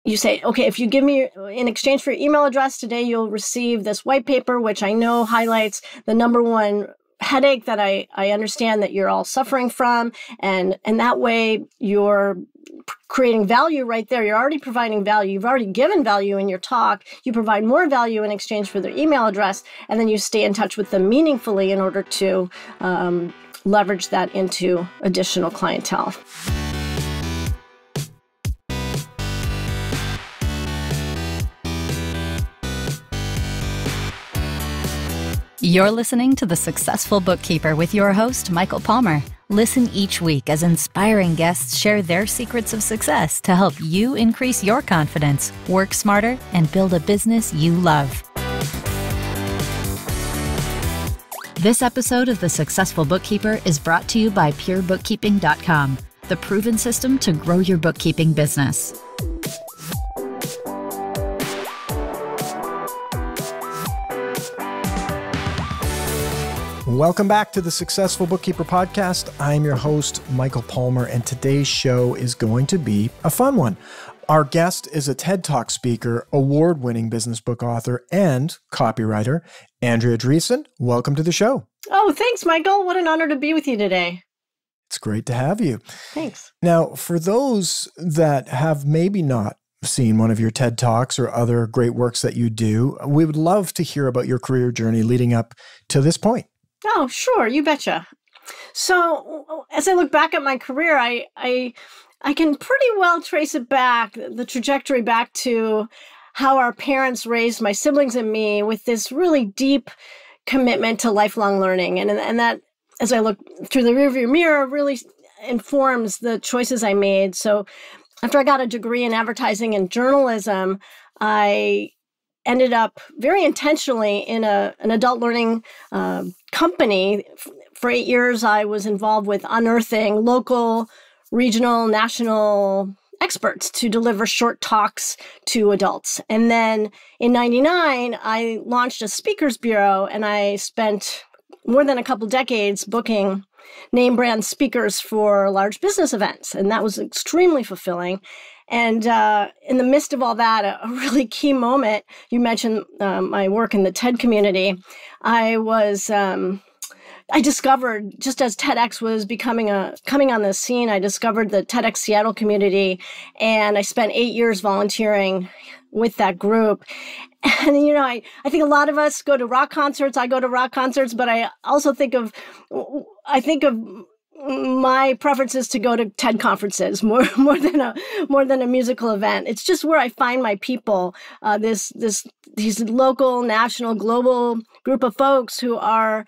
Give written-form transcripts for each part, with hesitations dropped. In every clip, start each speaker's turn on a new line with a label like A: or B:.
A: you say, okay, if you give me, in exchange for your email address today, you'll receive this white paper, which I know highlights the number one headache that I understand that you're all suffering from. And that way you're creating value right there. You're already providing value. You've already given value in your talk. You provide more value in exchange for their email address. And then you stay in touch with them meaningfully in order to leverage that into additional clientele.
B: You're listening to The Successful Bookkeeper with your host, Michael Palmer. Listen each week as inspiring guests share their secrets of success to help you increase your confidence, work smarter, and build a business you love. This episode of The Successful Bookkeeper is brought to you by PureBookkeeping.com, the proven system to grow your bookkeeping business.
C: Welcome back to the Successful Bookkeeper Podcast. I'm your host, Michael Palmer, and today's show is going to be a fun one. Our guest is a TED Talk speaker, award-winning business book author, and copywriter, Andrea Driessen. Welcome to the show.
A: Oh, thanks, Michael. What an honor to be with you today.
C: It's great to have you.
A: Thanks.
C: Now, for those that have maybe not seen one of your TED Talks or other great works that you do, we would love to hear about your career journey leading up to this point.
A: Oh, sure. You betcha. So as I look back at my career, I can pretty well trace it back, the trajectory back to how our parents raised my siblings and me with this really deep commitment to lifelong learning. And that, as I look through the rearview mirror, really informs the choices I made. So after I got a degree in advertising and journalism, I ended up very intentionally in an adult learning company. For 8 years, I was involved with unearthing local, regional, national experts to deliver short talks to adults. And then in 99, I launched a speakers bureau, and I spent more than a couple decades booking name brand speakers for large business events. And that was extremely fulfilling. And in the midst of all that, a really key moment, you mentioned my work in the TED community. I discovered, just as TEDx was coming on the scene, I discovered the TEDx Seattle community, and I spent 8 years volunteering with that group. And, I think a lot of us go to rock concerts. I go to rock concerts, but I also think of my preference is to go to TED conferences more than a musical event. It's just where I find my people, these local, national, global group of folks who are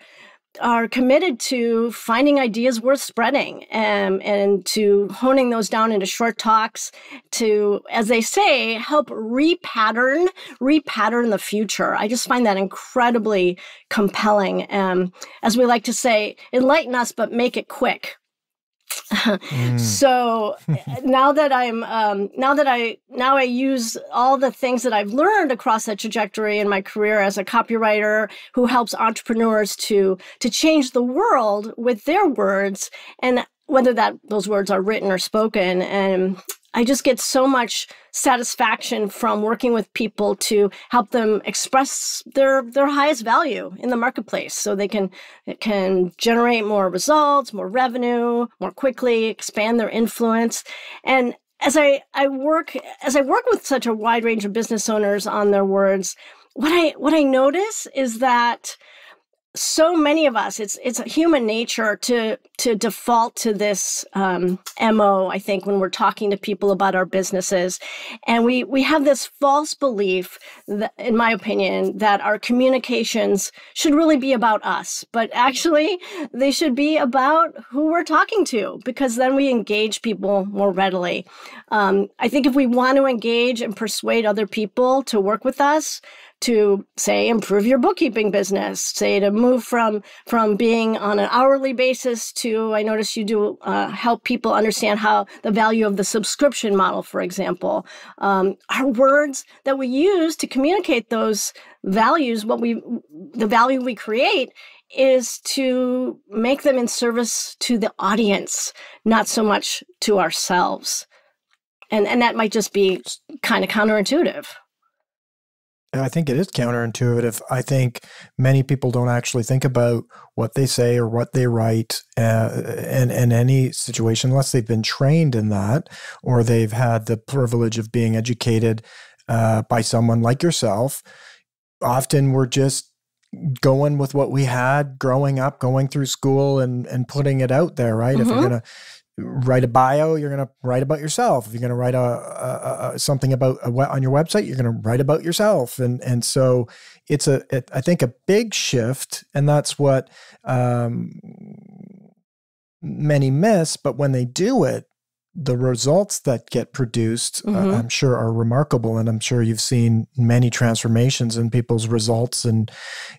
A: committed to finding ideas worth spreading and to honing those down into short talks to, as they say, help repattern the future. I just find that incredibly compelling. As we like to say, enlighten us, but make it quick. So now that I use all the things that I've learned across that trajectory in my career as a copywriter who helps entrepreneurs to change the world with their words, and whether those words are written or spoken, and I just get so much satisfaction from working with people to help them express their highest value in the marketplace so they can generate more results, more revenue, more quickly, expand their influence. And as I work with such a wide range of business owners on their words, what I notice is that so many of us, it's a human nature to default to this MO, I think, when we're talking to people about our businesses. And we have this false belief, that, in my opinion, that our communications should really be about us. But actually, they should be about who we're talking to, because then we engage people more readily. I think if we want to engage and persuade other people to work with us, to say, improve your bookkeeping business, say to move from being on an hourly basis to, I notice you do help people understand how the value of the subscription model, for example, our words that we use to communicate those values, the value we create is to make them in service to the audience, not so much to ourselves. And that might just be kind of counterintuitive.
C: I think it is counterintuitive. I think many people don't actually think about what they say or what they write in any situation unless they've been trained in that, or they've had the privilege of being educated by someone like yourself. Often we're just going with what we had growing up, going through school and putting it out there, right? If you're going to write a bio, you're going to write about yourself. If you're going to write something about on your website, you're going to write about yourself. And so it's I think a big shift, and that's what many miss. But when they do it, the results that get produced, I'm sure, are remarkable. And I'm sure you've seen many transformations in people's results and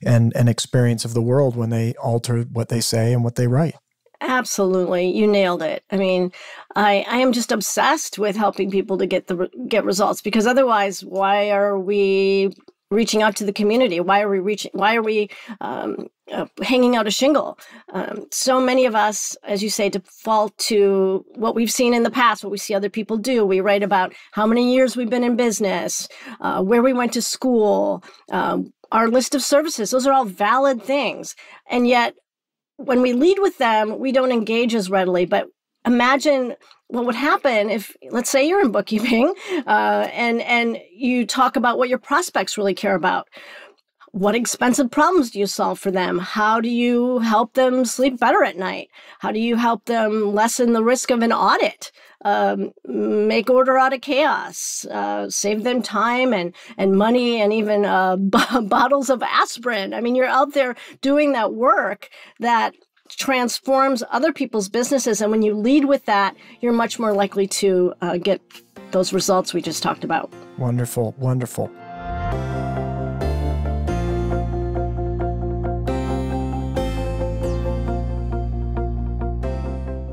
C: experience of the world when they alter what they say and what they write.
A: Absolutely. You nailed it. I mean, I am just obsessed with helping people to get results, because otherwise, why are we reaching out to the community? Why are we hanging out a shingle? So many of us, as you say, default to what we've seen in the past, what we see other people do. We write about how many years we've been in business, where we went to school, our list of services. Those are all valid things. And yet, when we lead with them, we don't engage as readily. But imagine what would happen if, let's say you're in bookkeeping, and you talk about what your prospects really care about. What expensive problems do you solve for them? How do you help them sleep better at night? How do you help them lessen the risk of an audit? Make order out of chaos, save them time and money, and even bottles of aspirin. I mean, you're out there doing that work that transforms other people's businesses. And when you lead with that, you're much more likely to get those results we just talked about. Wonderful, wonderful.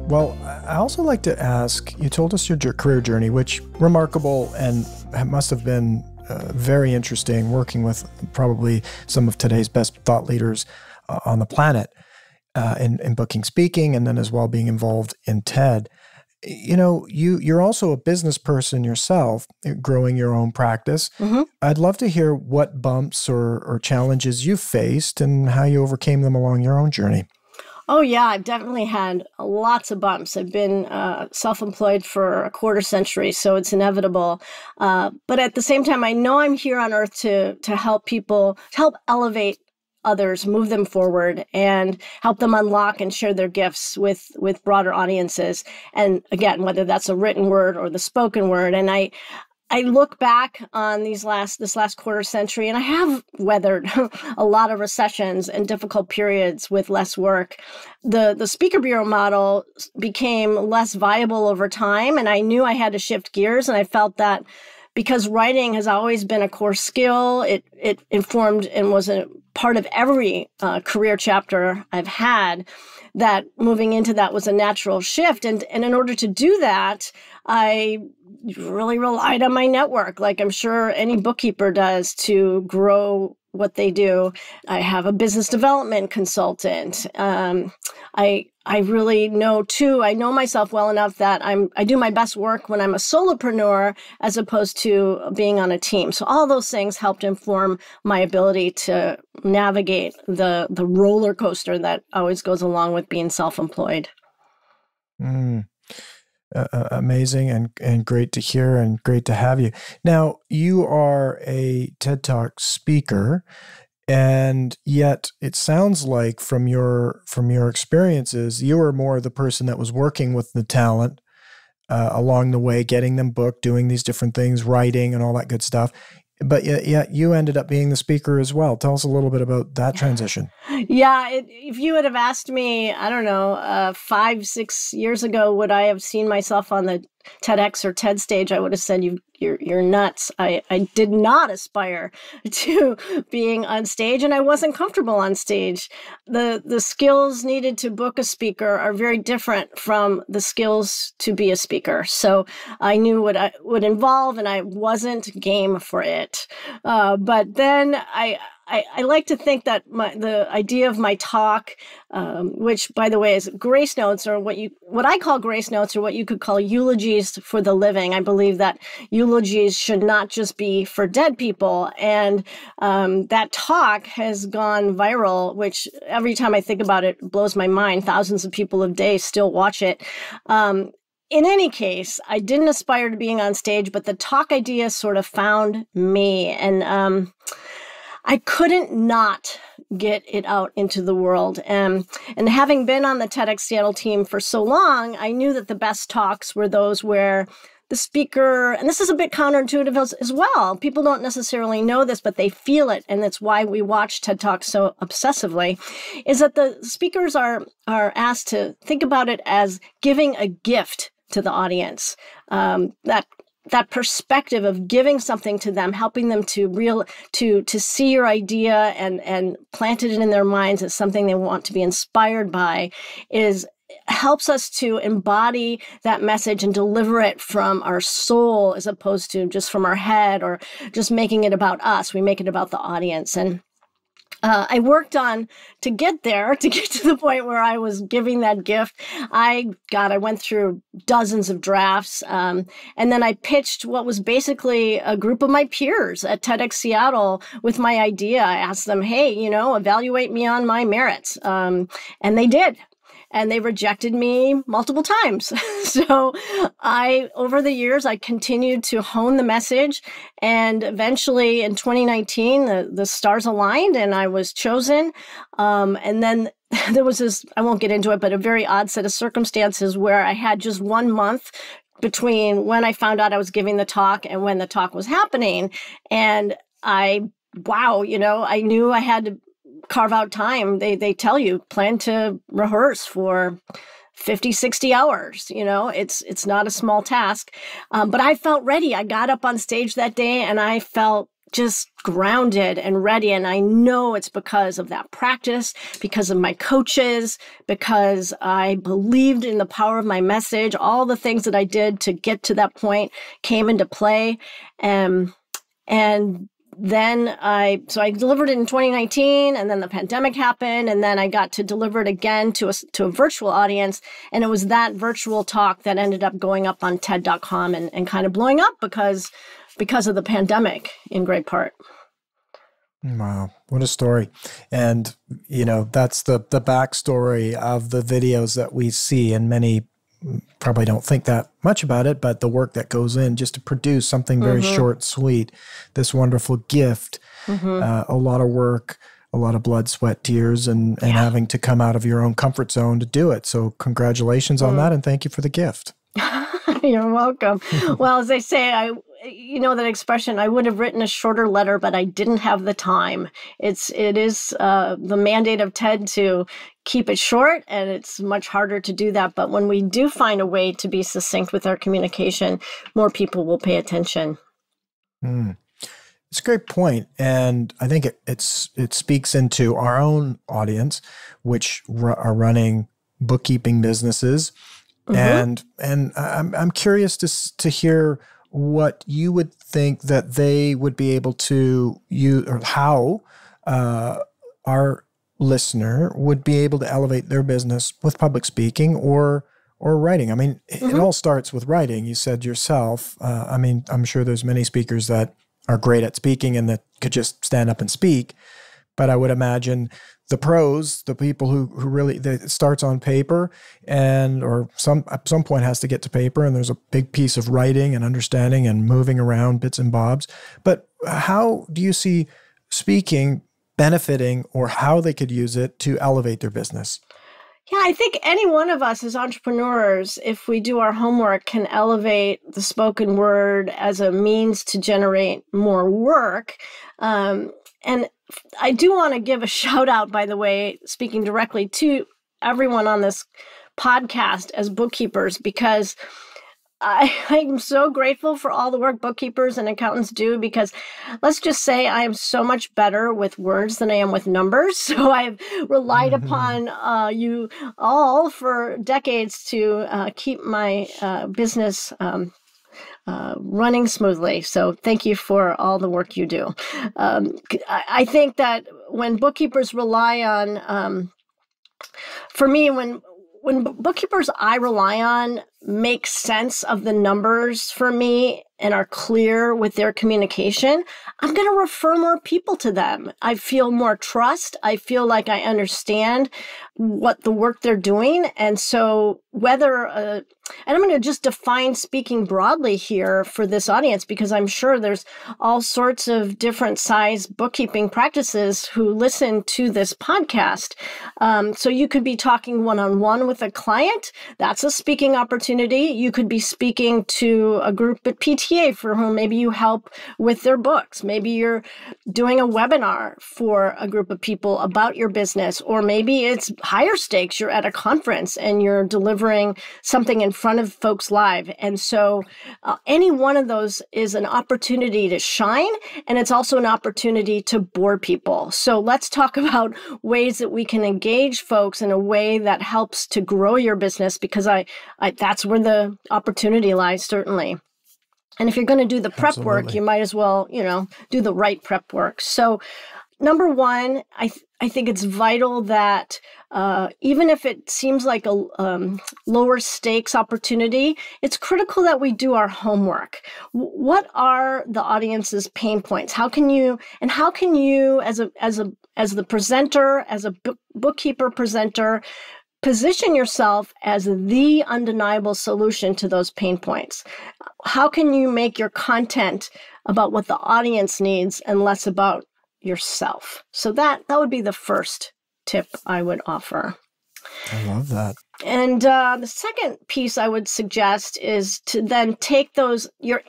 A: Well, I also like to ask, you told us your career journey, which remarkable and must have been very interesting, working with probably some of today's best thought leaders on the planet in booking speaking, and then as well being involved in TED. You know, you're also a business person yourself, growing your own practice. I'd love to hear what bumps or challenges you faced and how you overcame them along your own journey. Oh, yeah, I've definitely had lots of bumps. I've been self-employed for a quarter century, so it's inevitable. But at the same time, I know I'm here on earth to help people, to help elevate others, move them forward, and help them unlock and share their gifts with broader audiences. And again, whether that's a written word or the spoken word. And I look back on this last quarter century, and I have weathered a lot of recessions and difficult periods with less work. The speaker bureau model became less viable over time, and I knew I had to shift gears. And I felt that because writing has always been a core skill, it informed and was a part of every career chapter I've had, that moving into that was a natural shift. And in order to do that, I really relied on my network, like I'm sure any bookkeeper does, to grow what they do. I have a business development consultant. I really know too, I know myself well enough that I do my best work when I'm a solopreneur as opposed to being on a team. So all those things helped inform my ability to navigate the roller coaster that always goes along with being self-employed. Amazing and great to hear and great to have you. Now, you are a TED Talk speaker, and yet it sounds like from your experiences, you were more the person that was working with the talent along the way, getting them booked, doing these different things, writing and all that good stuff. But yet you ended up being the speaker as well. Tell us a little bit about that transition. Yeah, if you would have asked me, I don't know, 5-6 years ago, would I have seen myself on the TEDx or TED stage, I would have said, you're nuts. I did not aspire to being on stage, and I wasn't comfortable on stage. The skills needed to book a speaker are very different from the skills to be a speaker. So I knew what I would involve, and I wasn't game for it. But then I I like to think that the idea of my talk, which by the way is grace notes, or what I call grace notes, or what you could call eulogies for the living. I believe that eulogies should not just be for dead people, and that talk has gone viral, which every time I think about it blows my mind. Thousands of people a day still watch it. In any case, I didn't aspire to being on stage, but the talk idea sort of found me, and I couldn't not get it out into the world. And having been on the TEDx Seattle team for so long, I knew that the best talks were those where the speaker, and this is a bit counterintuitive as well. People don't necessarily know this, but they feel it. And that's why we watch TED Talks so obsessively, is that the speakers are asked to think about it as giving a gift to the audience. That perspective of giving something to them, helping them to see your idea and plant it in their minds as something they want to be inspired by, helps us to embody that message and deliver it from our soul, as opposed to just from our head or just making it about us. We make it about the audience. And I worked on to get there, to get to the point where I was giving that gift. I went through dozens of drafts. And then I pitched what was basically a group of my peers at TEDx Seattle with my idea. I asked them, hey, evaluate me on my merits. And they did. And they rejected me multiple times. So over the years, I continued to hone the message. And eventually in 2019, the stars aligned and I was chosen. And then there was this, I won't get into it, but a very odd set of circumstances where I had just 1 month between when I found out I was giving the talk and when the talk was happening. And I knew I had to carve out time. They tell you, plan to rehearse for 50, 60 hours. It's not a small task. But I felt ready. I got up on stage that day and I felt just grounded and ready. And I know it's because of that practice, because of my coaches, because I believed in the power of my message. All the things that I did to get to that point came into play. And then I delivered it in 2019, and then the pandemic happened, and then I got to deliver it again to a virtual audience. And it was that virtual talk that ended up going up on TED.com and kind of blowing up because of the pandemic in great part.
C: Wow, what a story. And, that's the backstory of the videos that we see, and many probably don't think that much about it, but the work that goes in just to produce something very short, sweet, this wonderful gift, a lot of work, a lot of blood, sweat, tears, and having to come out of your own comfort zone to do it. So congratulations on that, and thank you for the gift.
A: You're welcome. Well, as they say, that expression, I would have written a shorter letter, but I didn't have the time. It is the mandate of TED to keep it short, and it's much harder to do that. But when we do find a way to be succinct with our communication, more people will pay attention.
C: It's a great point. And I think it speaks into our own audience, which are running bookkeeping businesses. And I'm curious to hear what you would think that they would be able to use, or how our listener would be able to elevate their business with public speaking or writing. I mean, it all starts with writing. You said yourself. I'm sure there's many speakers that are great at speaking and that could just stand up and speak. But I would imagine the pros, the people who really, it starts on paper or at some point has to get to paper, and there's a big piece of writing and understanding and moving around bits and bobs. But how do you see speaking benefiting, or how they could use it to elevate their business?
A: Yeah, I think any one of us as entrepreneurs, if we do our homework, can elevate the spoken word as a means to generate more work. And I do want to give a shout out, by the way, speaking directly to everyone on this podcast as bookkeepers, because I'm so grateful for all the work bookkeepers and accountants do, because let's just say I am so much better with words than I am with numbers. So I've relied upon you all for decades to keep my business running smoothly. So thank you for all the work you do. I think that when bookkeepers rely on, for me, when bookkeepers I rely on make sense of the numbers for me and are clear with their communication, I'm going to refer more people to them. I feel more trust. I feel like I understand what the work they're doing. And so whether, and I'm going to just define speaking broadly here for this audience, because I'm sure there's all sorts of different size bookkeeping practices who listen to this podcast. So you could be talking one-on-one with a client. That's a speaking opportunity. You could be speaking to a group at PTA for whom maybe you help with their books. Maybe you're doing a webinar for a group of people about your business, or maybe it's higher stakes. You're at a conference and you're delivering something in front of folks live. And so any one of those is an opportunity to shine, and it's also an opportunity to bore people. So let's talk about ways that we can engage folks in a way that helps to grow your business, because that's where the opportunity lies, certainly. And if you're going to do the prep work, you might as well, do the right prep work. So number one, I think it's vital that even if it seems like a lower stakes opportunity, it's critical that we do our homework. What are the audience's pain points? How can you, as the presenter, as a bookkeeper presenter, position yourself as the undeniable solution to those pain points? How can you make your content about what the audience needs and less about yourself? So that would be the first tip I would offer.
C: I love that.
A: And the second piece I would suggest is to then take those, your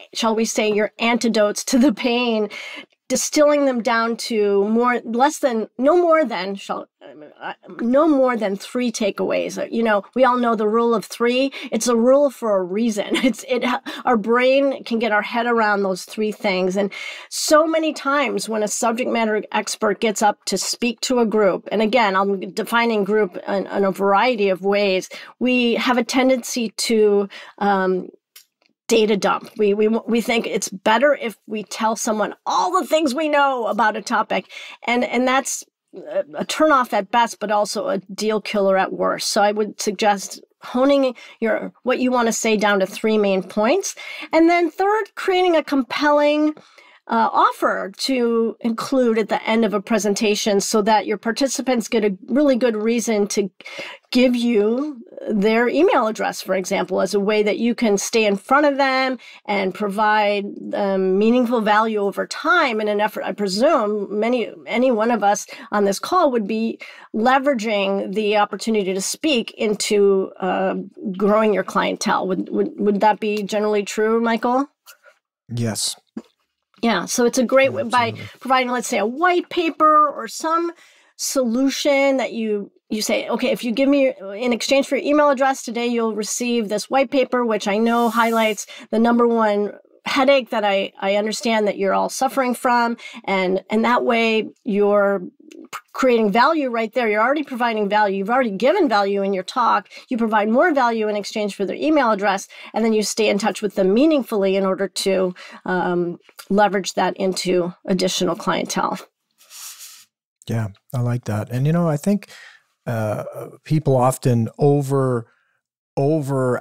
A: antidotes to the pain, distilling them down to no more than 3 takeaways. We all know the rule of 3. It's a rule for a reason. Our brain can get our head around those 3 things. And so many times when a subject matter expert gets up to speak to a group, and again, I'm defining group in a variety of ways, we have a tendency to data dump. We think it's better if we tell someone all the things we know about a topic, and that's a turnoff at best, but also a deal killer at worst. So I would suggest honing what you want to say down to 3 main points, and then third, creating a compelling offer to include at the end of a presentation so that your participants get a really good reason to give you their email address, for example, as a way that you can stay in front of them and provide meaningful value over time in an effort. I presume any one of us on this call would be leveraging the opportunity to speak into growing your clientele. Would that be generally true, Michael?
C: Yes.
A: Yeah, so it's a great way by providing, let's say, a white paper or some solution that you say, okay, if you give me in exchange for your email address today, you'll receive this white paper, which I know highlights the number one headache that I understand that you're all suffering from. And that way you're creating value right there. You're already providing value. You've already given value in your talk. You provide more value in exchange for their email address, and then you stay in touch with them meaningfully in order to leverage that into additional clientele.
C: Yeah, I like that. And, I think people often over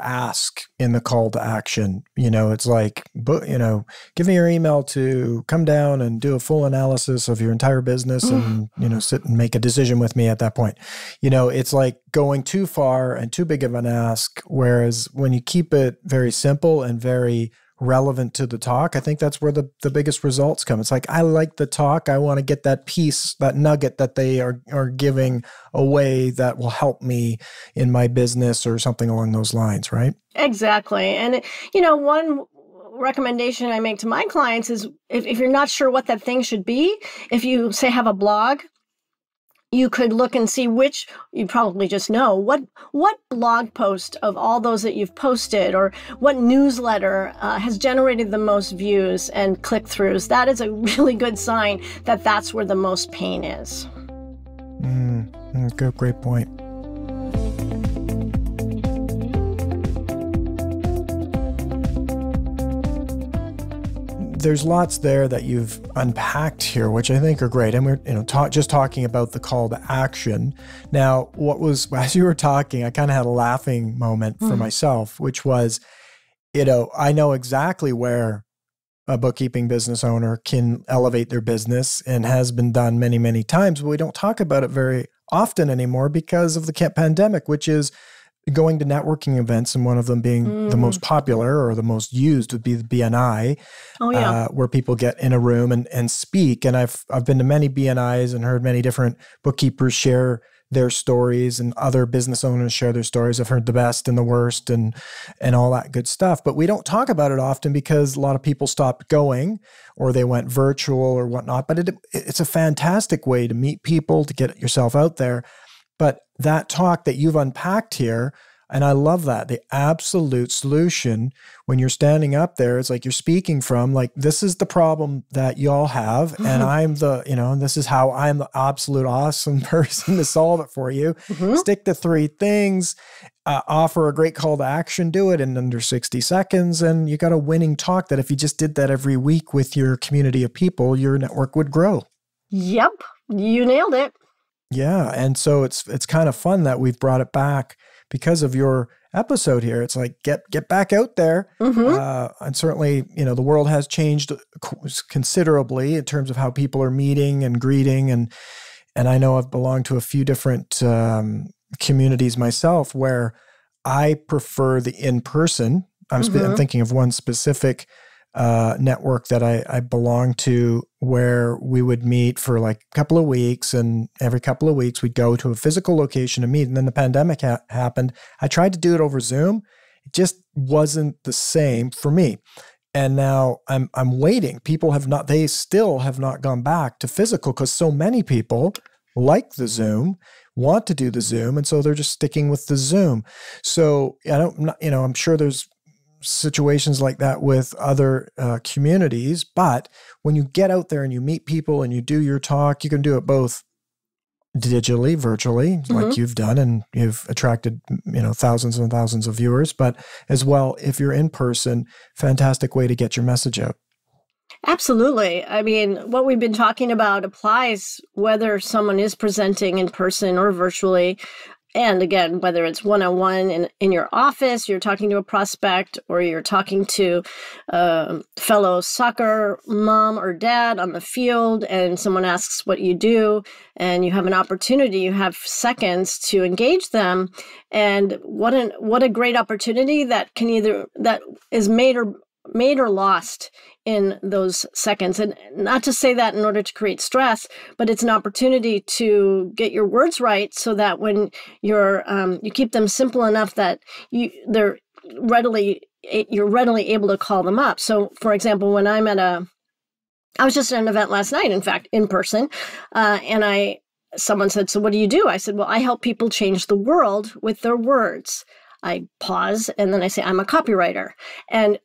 C: ask in the call to action. It's like, give me your email to come down and do a full analysis of your entire business and, sit and make a decision with me at that point. It's like going too far and too big of an ask. Whereas when you keep it very simple and very relevant to the talk, I think that's where the biggest results come. It's like, I like the talk. I want to get that piece, that nugget that they are giving away that will help me in my business or something along those lines, right? Exactly.
A: And, one recommendation I make to my clients is if you're not sure what that thing should be, if you say have a blog, you could look and see you probably just know what blog post of all those that you've posted or what newsletter has generated the most views and click-throughs. That is a really good sign that that's where the most pain is.
C: Good, great point. there's lots there that you've unpacked here, which I think are great. And we're, just talking about the call to action. Now, as you were talking, I kind of had a laughing moment for myself, which was, I know exactly where a bookkeeping business owner can elevate their business and has been done many, many times, but we don't talk about it very often anymore because of the pandemic, which is going to networking events, and one of them being the most popular or the most used would be the BNI, where people get in a room and speak. And I've been to many BNIs and heard many different bookkeepers share their stories and other business owners share their stories. I've heard the best and the worst and all that good stuff. But we don't talk about it often because a lot of people stopped going or they went virtual or whatnot. But it's a fantastic way to meet people, to get yourself out there. But that talk that you've unpacked here, and I love that, the absolute solution when you're standing up there, it's like you're speaking from, like, this is the problem that y'all have, and I'm and this is how I'm the absolute awesome person to solve it for you. Stick to 3 things, offer a great call to action, do it in under 60 seconds, and you got a winning talk that if you just did that every week with your community of people, your network would grow.
A: Yep, you nailed it.
C: Yeah, and so it's kind of fun that we've brought it back because of your episode here. It's like, get back out there. And certainly, the world has changed considerably in terms of how people are meeting and greeting. And I know I've belonged to a few different communities myself where I prefer the in-person. I'm thinking of one specific network that I belong to where we would meet for like a couple of weeks, and every couple of weeks we'd go to a physical location to meet. And then the pandemic happened. I tried to do it over Zoom. It just wasn't the same for me. And now I'm waiting. They still have not gone back to physical because so many people like the Zoom, want to do the Zoom. And so they're just sticking with the Zoom. So I'm sure there's situations like that with other communities, but when you get out there and you meet people and you do your talk, you can do it both digitally, virtually, like you've done, and you've attracted thousands and thousands of viewers, but as well, if you're in person, fantastic way to get your message out.
A: Absolutely. I mean, what we've been talking about applies whether someone is presenting in person or virtually. And again, whether it's one-on-one in your office, you're talking to a prospect, or you're talking to a fellow soccer mom or dad on the field, and someone asks what you do, and you have an opportunity, you have seconds to engage them. And what a great opportunity that is made or lost in those seconds. And not to say that in order to create stress, but it's an opportunity to get your words right so that when you keep them simple enough that you're readily able to call them up. So for example, when I was just at an event last night, in fact, in person, and someone said, "So what do you do?" I said, "Well, I help people change the world with their words." I pause and then I say, "I'm a copywriter." And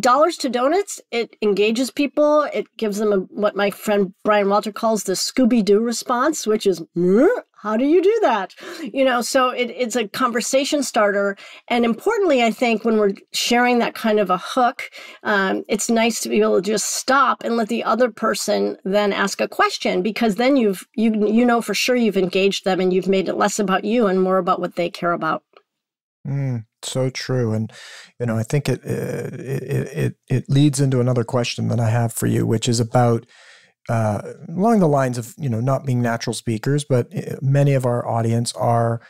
A: dollars to donuts, it engages people. It gives them what my friend Brian Walter calls the ScoobyDoo response, which is, how do you do that? So it's a conversation starter. And importantly, I think when we're sharing that kind of a hook, it's nice to be able to just stop and let the other person then ask a question, because then you know for sure you've engaged them and you've made it less about you and more about what they care about.
C: So true. And, I think it leads into another question that I have for you, which is about along the lines of, not being natural speakers, but many of our audience are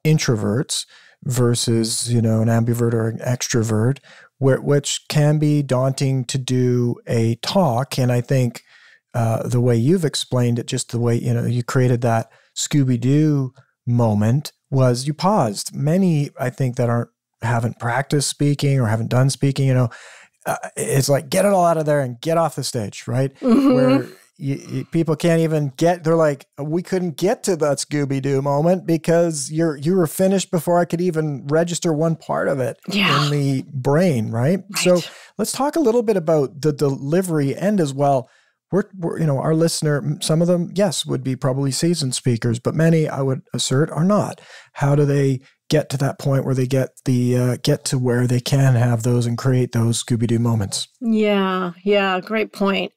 C: introverts versus, an ambivert or an extrovert, which can be daunting to do a talk. And I think the way you've explained it, just the way, you created that Scooby-Doo moment, was you paused. Many, I think, that haven't practiced speaking or haven't done speaking, it's like, get it all out of there and get off the stage, right? Where people can't even they're like, we couldn't get to that Scooby-Doo moment because you were finished before I could even register one part of it in the brain, right? So let's talk a little bit about the delivery end as well. We're our listener, some of them, yes, would be probably seasoned speakers, but many, I would assert, are not. How do they get to that point where they get to where they can have those and create those Scooby-Doo moments.
A: Yeah, great point.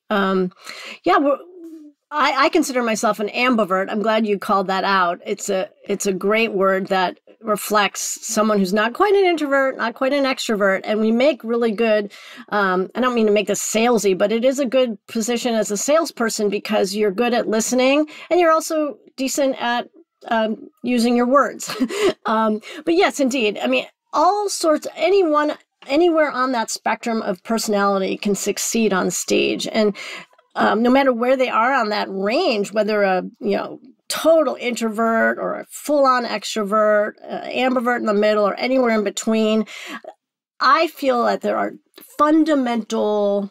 A: I consider myself an ambivert. I'm glad you called that out. It's a great word that reflects someone who's not quite an introvert, not quite an extrovert, and we make really good, I don't mean to make this salesy, but it is a good position as a salesperson because you're good at listening and you're also decent at using your words. But yes, indeed. I mean, all sorts, anywhere on that spectrum of personality can succeed on stage. And no matter where they are on that range, whether a total introvert or a full-on extrovert, ambivert in the middle, or anywhere in between, I feel that there are fundamental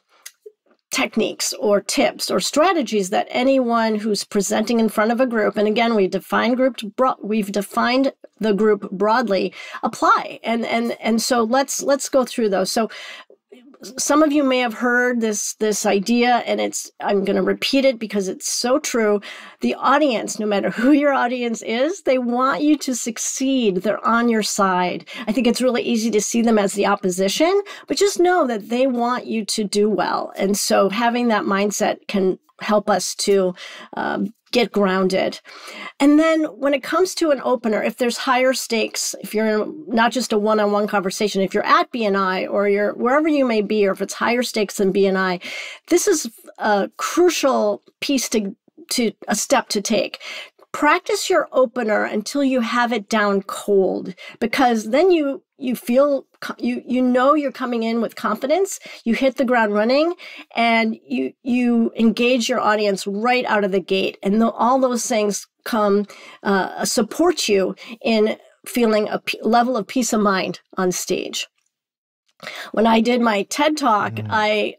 A: techniques or tips or strategies that anyone who's presenting in front of a group, and again, we've defined the group broadly, apply. And so let's go through those. So some of you may have heard this idea, and I'm going to repeat it because it's so true. The audience, no matter who your audience is, they want you to succeed. They're on your side. I think it's really easy to see them as the opposition, but just know that they want you to do well. And so having that mindset can help us to get grounded. And then when it comes to an opener, if there's higher stakes, if you're in not just a one-on-one conversation, if you're at BNI or you're wherever you may be, or if it's higher stakes than BNI, this is a crucial piece to a step to take. Practice your opener until you have it down cold, because then you feel, you're coming in with confidence, you hit the ground running, and you engage your audience right out of the gate. And all those things support you in feeling a level of peace of mind on stage. When I did my TED Talk, I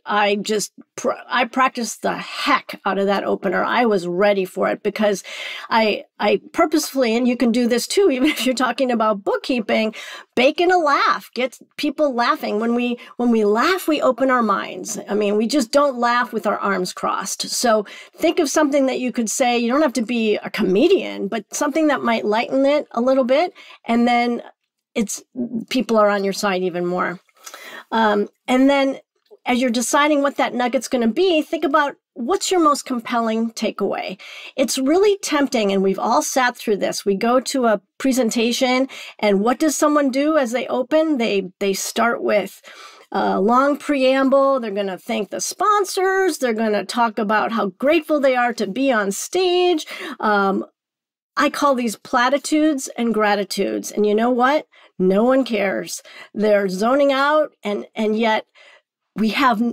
A: practiced the heck out of that opener. I was ready for it because I purposefully, and you can do this too, even if you're talking about bookkeeping, bake in a laugh, get people laughing. When we laugh, we open our minds. I mean, we just don't laugh with our arms crossed. So think of something that you could say. You don't have to be a comedian, but something that might lighten it a little bit. And then people are on your side even more. And then as you're deciding what that nugget's going to be, think about what's your most compelling takeaway. It's really tempting, and we've all sat through this. We go to a presentation, and what does someone do as they open? They start with a long preamble. They're going to thank the sponsors. They're going to talk about how grateful they are to be on stage. I call these platitudes and gratitudes. And you know what? No one cares. They're zoning out, and yet we have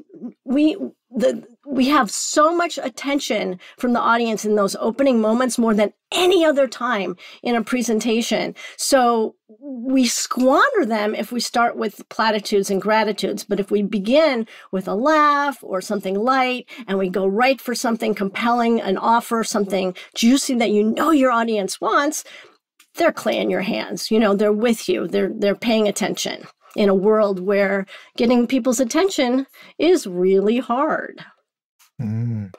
A: so much attention from the audience in those opening moments, more than any other time in a presentation. So we squander them if we start with platitudes and gratitudes. But if we begin with a laugh or something light, and we go right for something compelling, an offer, something juicy that your audience wants, they're claying your hands. They're with you. They're paying attention in a world where getting people's attention is really hard. And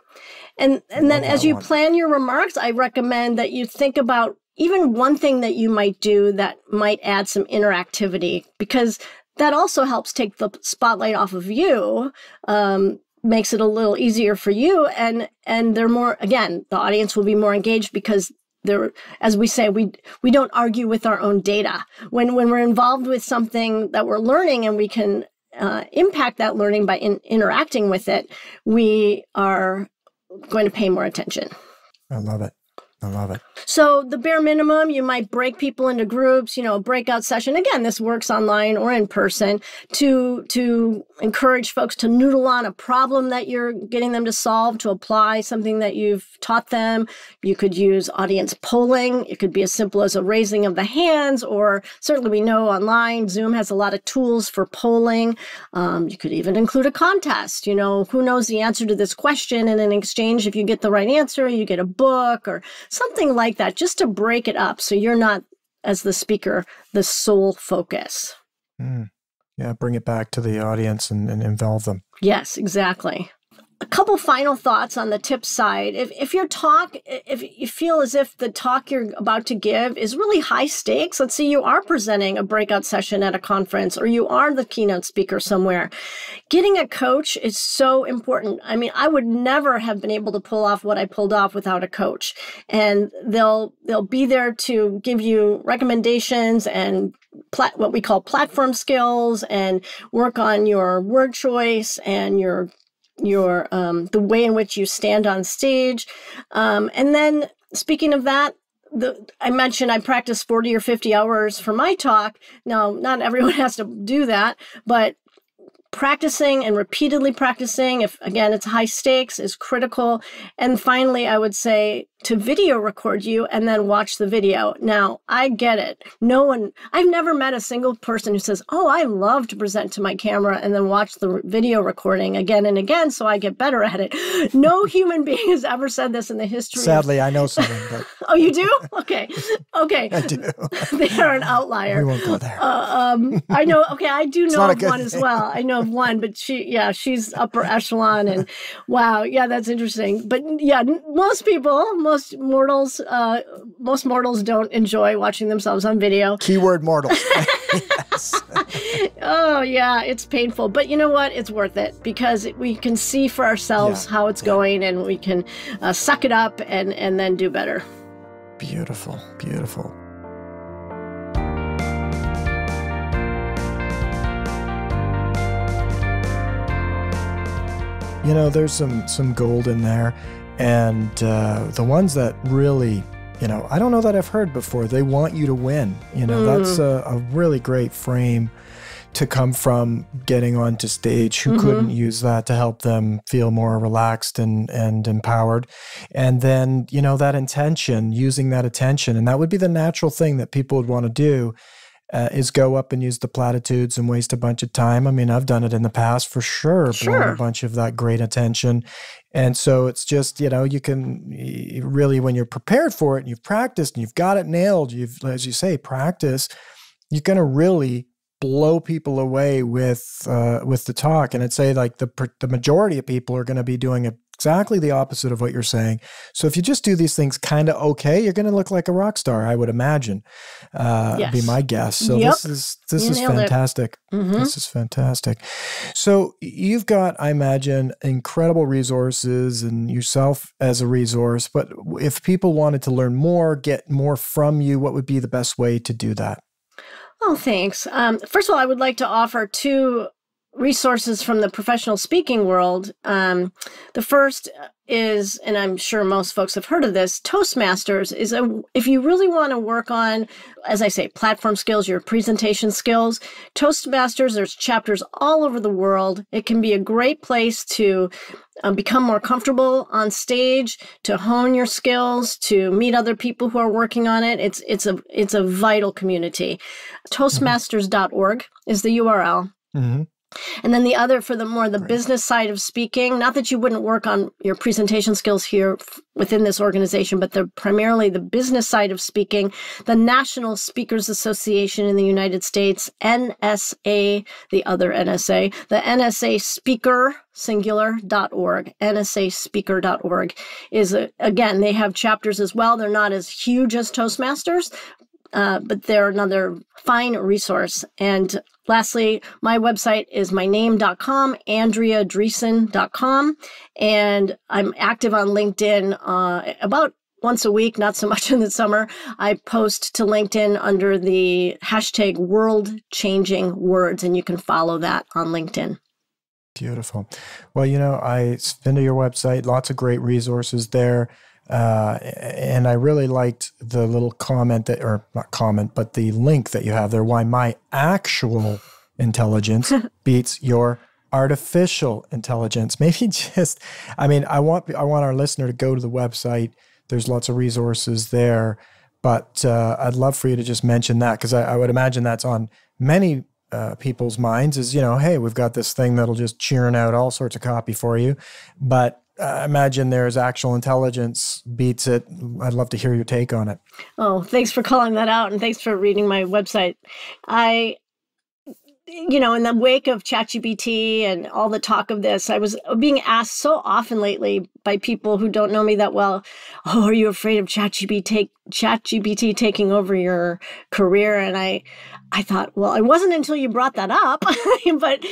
A: then as you plan your remarks, I recommend that you think about even one thing that you might do that might add some interactivity, because that also helps take the spotlight off of you, makes it a little easier for you. And they're more, again, the audience will be more engaged because as we say, we don't argue with our own data. When we're involved with something that we're learning and we can impact that learning by interacting with it, we are going to pay more attention.
C: I love it.
A: So the bare minimum, you might break people into groups, a breakout session. Again, this works online or in person to encourage folks to noodle on a problem that you're getting them to solve, to apply something that you've taught them. You could use audience polling. It could be as simple as a raising of the hands, or certainly we know online, Zoom has a lot of tools for polling. You could even include a contest. Who knows the answer to this question? And in exchange, if you get the right answer, you get a book or something like that, just to break it up so you're not, as the speaker, the sole focus.
C: Yeah, bring it back to the audience and involve them.
A: Yes, exactly. a couple final thoughts on the tip side. If your talk, if you feel as if the talk you're about to give is really high stakes, let's say you are presenting a breakout session at a conference or you are the keynote speaker somewhere, getting a coach is so important. I mean, I would never have been able to pull off what I pulled off without a coach. And they'll be there to give you recommendations and what we call platform skills and work on your word choice and your the way in which you stand on stage. And then speaking of that, I mentioned I practice 40 or 50 hours for my talk. Now, not everyone has to do that, but practicing and repeatedly practicing, if again, it's high stakes, is critical. And finally, I would say to video record you and then watch the video. Now, I get it. I've never met a single person who says, oh, I love to present to my camera and then watch the video recording again and again so I get better at it. No human being has ever said this in the history.
C: Sadly, I know someone. But...
A: Oh, you do? Okay.
C: I do.
A: They are an outlier.
C: We won't go there.
A: I know. Okay, I do know of one as well. I know of one, but she's upper echelon, and wow, yeah, that's interesting. But yeah, most mortals don't enjoy watching themselves on video.
C: Keyword mortals. Yes.
A: Oh yeah, it's painful, but you know what? It's worth it because we can see for ourselves how it's going, and we can suck it up and then do better.
C: Beautiful, beautiful. You know, there's some gold in there, and the ones that really, you know, I don't know that I've heard before. They want you to win. You know, that's a really great frame to come from getting onto stage, who couldn't use that to help them feel more relaxed and empowered. And then, you know, that intention, using that attention, and that would be the natural thing that people would want to do, is go up and use the platitudes and waste a bunch of time. I mean, I've done it in the past for sure, blown a bunch of that great attention. And so it's just, you know, you can really, when you're prepared for it and you've practiced and you've got it nailed, you've, as you say, practice, you're going to really blow people away with the talk. And I'd say like the majority of people are going to be doing exactly the opposite of what you're saying. So if you just do these things kind of okay, you're going to look like a rock star, I would imagine. Be my guess. So this is fantastic. This is fantastic. So you've got, I imagine, incredible resources and yourself as a resource. But if people wanted to learn more, get more from you, what would be the best way to do that?
A: Oh, thanks. First of all, I would like to offer two resources from the professional speaking world. The first is, and I'm sure most folks have heard of this, Toastmasters is if you really want to work on, as I say, platform skills, your presentation skills, Toastmasters, there's chapters all over the world. It can be a great place to become more comfortable on stage, to hone your skills, to meet other people who are working on it. It's a vital community. Toastmasters.org is the URL. And then the other for the business side of speaking, not that you wouldn't work on your presentation skills here within this organization, but they're primarily the business side of speaking, the National Speakers Association in the United States, NSA, the other NSA, the NSA Speaker, singular.org, nsaspeaker.org is, again, they have chapters as well. They're not as huge as Toastmasters, but they're another fine resource. And lastly, my website is myname.com, AndreaDriessen.com, and I'm active on LinkedIn about once a week, not so much in the summer. I post to LinkedIn under the hashtag world-changing words, and you can follow that on LinkedIn.
C: Beautiful. Well, you know, I've been to your website, lots of great resources there. And I really liked the little comment that, or not comment, but the link that you have there, why my actual intelligence beats your artificial intelligence. Maybe just, I mean, I want our listener to go to the website. There's lots of resources there, but I'd love for you to just mention that, because I would imagine that's on many people's minds is, you know, hey, we've got this thing that'll just churn out all sorts of copy for you. But imagine there's actual intelligence beats it. I'd love to hear your take on it.
A: in the wake of ChatGPT and all the talk of this, I was being asked so often lately by people who don't know me that well, oh, are you afraid of ChatGPT taking over your career? And I thought, well, it wasn't until you brought that up. But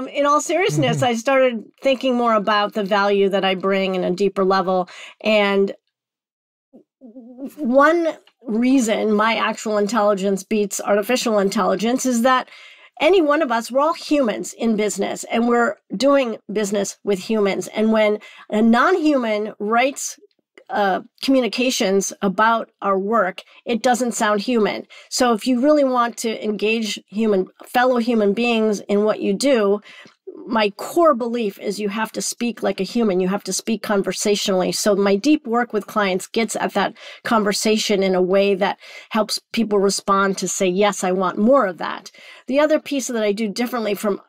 A: in all seriousness, I started thinking more about the value that I bring in a deeper level. And one reason my actual intelligence beats artificial intelligence is that any one of us, we're all humans in business, and we're doing business with humans. And when a non-human writes communications about our work, it doesn't sound human. So if you really want to engage fellow human beings in what you do, my core belief is you have to speak like a human. You have to speak conversationally. So my deep work with clients gets at that conversation in a way that helps people respond to say, yes, I want more of that. The other piece that I do differently from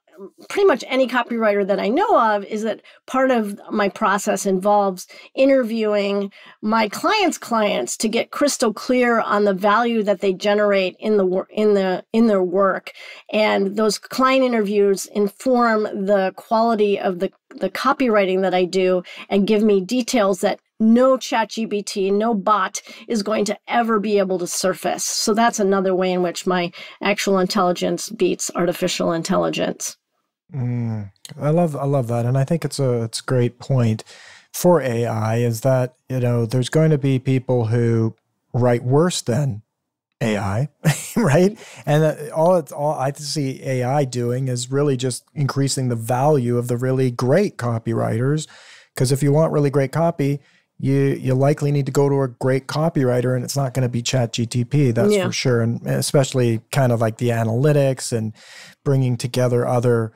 A: pretty much any copywriter that I know of is that part of my process involves interviewing my clients to get crystal clear on the value that they generate in their work. And those client interviews inform the quality of the copywriting that I do and give me details that no ChatGPT, no bot is going to ever be able to surface. So that's another way in which my actual intelligence beats artificial intelligence.
C: I love that. And I think it's a great point for AI is that, there's going to be people who write worse than AI, right? And all I see AI doing is really just increasing the value of the really great copywriters. Because if you want really great copy, you likely need to go to a great copywriter, and it's not going to be ChatGPT, that's for sure. And especially kind of like the analytics and bringing together other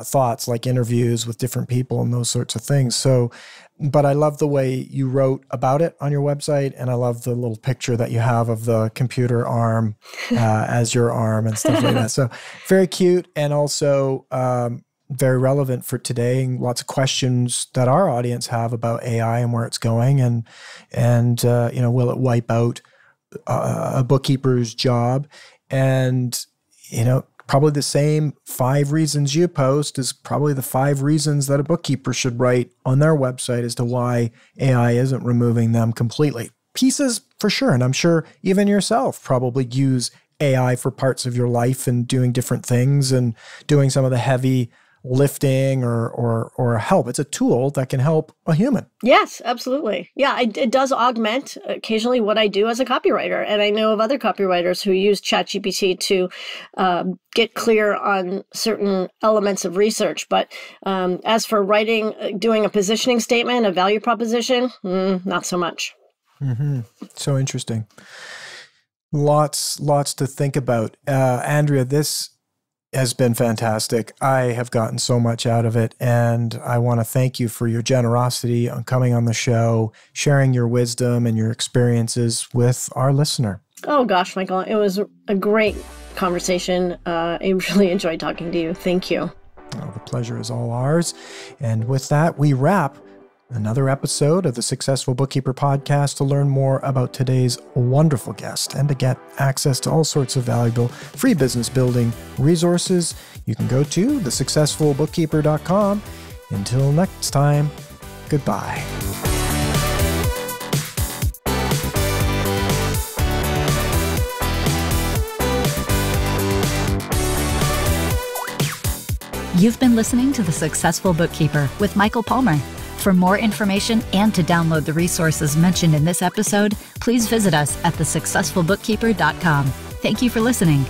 C: thoughts like interviews with different people and those sorts of things. So, but I love the way you wrote about it on your website, and I love the little picture that you have of the computer arm as your arm and stuff like that. So very cute, and also very relevant for today, and lots of questions that our audience have about AI and where it's going, and will it wipe out a bookkeeper's job? And probably the same 5 reasons you post is probably the 5 reasons that a bookkeeper should write on their website as to why AI isn't removing them completely. Pieces for sure. And I'm sure even yourself probably use AI for parts of your life and doing different things and doing some of the heavy lifting or help. It's a tool that can help a human.
A: Yes, absolutely. Yeah, it does augment occasionally what I do as a copywriter. And I know of other copywriters who use ChatGPT to get clear on certain elements of research. But as for doing a positioning statement, a value proposition, not so much.
C: So interesting. Lots to think about. Andrea, this has been fantastic. I have gotten so much out of it, and I want to thank you for your generosity on coming on the show, sharing your wisdom and your experiences with our listener.
A: Oh gosh, Michael, it was a great conversation. I really enjoyed talking to you. Thank you.
C: Oh, the pleasure is all ours. And with that, we wrap another episode of the Successful Bookkeeper podcast. To learn more about today's wonderful guest and to get access to all sorts of valuable free business building resources, you can go to thesuccessfulbookkeeper.com. Until next time, goodbye.
B: You've been listening to The Successful Bookkeeper with Michael Palmer. For more information and to download the resources mentioned in this episode, please visit us at thesuccessfulbookkeeper.com. Thank you for listening.